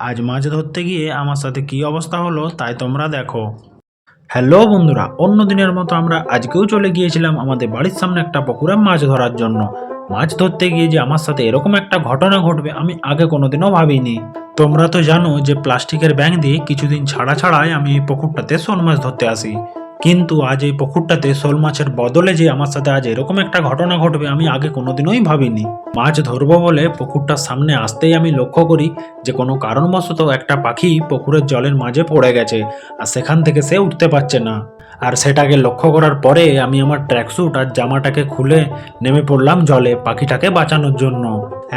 আজ মাছ ধরতে গিয়ে আমার সাথে কি অবস্থা হলো তাই তোমরা দেখো। হ্যালো বন্ধুরা, অন্য দিনের মতো আমরা আজকেও চলে গিয়েছিলাম আমাদের বাড়ির সামনে একটা পুকুরে মাছ ধরার জন্য। মাছ ধরতে গিয়ে যে আমার সাথে এরকম একটা ঘটনা ঘটবে আমি আগে কোনোদিনও ভাবিনি। তোমরা তো জানো যে প্লাস্টিকের ব্যাগ দিয়ে কিছুদিন ছাড়া ছাড়াই আমি এই পুকুরটাতে শোল মাছ ধরতে আসি। কিন্তু আজ এই পুকুরটাতে শোল মাছের বদলে যে আমার সাথে আজ এরকম একটা ঘটনা ঘটবে আমি আগে কোনোদিনই ভাবিনি। মাছ ধরবো বলে পুকুরটার সামনে আসতেই আমি লক্ষ্য করি যে কোনো কারণবশত একটা পাখি পুকুরের জলের মাঝে পড়ে গেছে, আর সেখান থেকে সে উঠতে পারছে না। আর সেটাকে লক্ষ্য করার পরে আমি আমার ট্র্যাকস্যুট আর জামাটাকে খুলে নেমে পড়লাম জলে পাখিটাকে বাঁচানোর জন্য।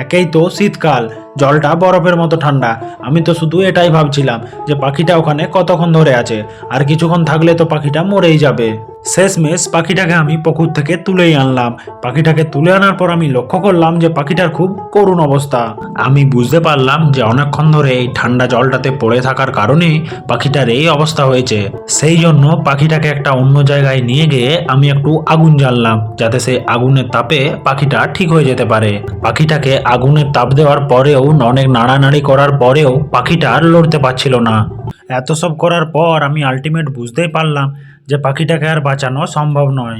একেই তো শীতকাল, জলটা বরফের মতো ঠান্ডা। আমি তো শুধু এটাই ভাবছিলাম যে পাখিটা ওখানে কতক্ষণ ধরে আছে, আর কিছুক্ষণ থাকলে তো পাখিটা মরেই যাবে। শেষমেশ পাখিটাকে আমি পুকুর থেকে তুলেই আনলাম। পাখিটাকে তুলে আনার পর আমি লক্ষ্য করলাম যে পাখিটার খুব করুণ অবস্থা। আমি বুঝতে পারলাম যে অনেকক্ষণ ধরে এই ঠান্ডা জলটাতে পড়ে থাকার কারণে পাখিটার এই অবস্থা হয়েছে। সেই জন্য পাখিটাকে একটা অন্য জায়গায় নিয়ে গিয়ে আমি একটু আগুন জ্বাললাম, যাতে সেই আগুনের তাপে পাখিটা ঠিক হয়ে যেতে পারে। পাখিটাকে আগুনের তাপ দেওয়ার পরেও, অনেক নাড়ানাড়ি করার পরেও পাখিটা আর লড়তে পারছিল না। এত সব করার পর আমি আলটিমেট বুঝতেই পারলাম যে পাখিটাকে আর বাঁচানো সম্ভব নয়।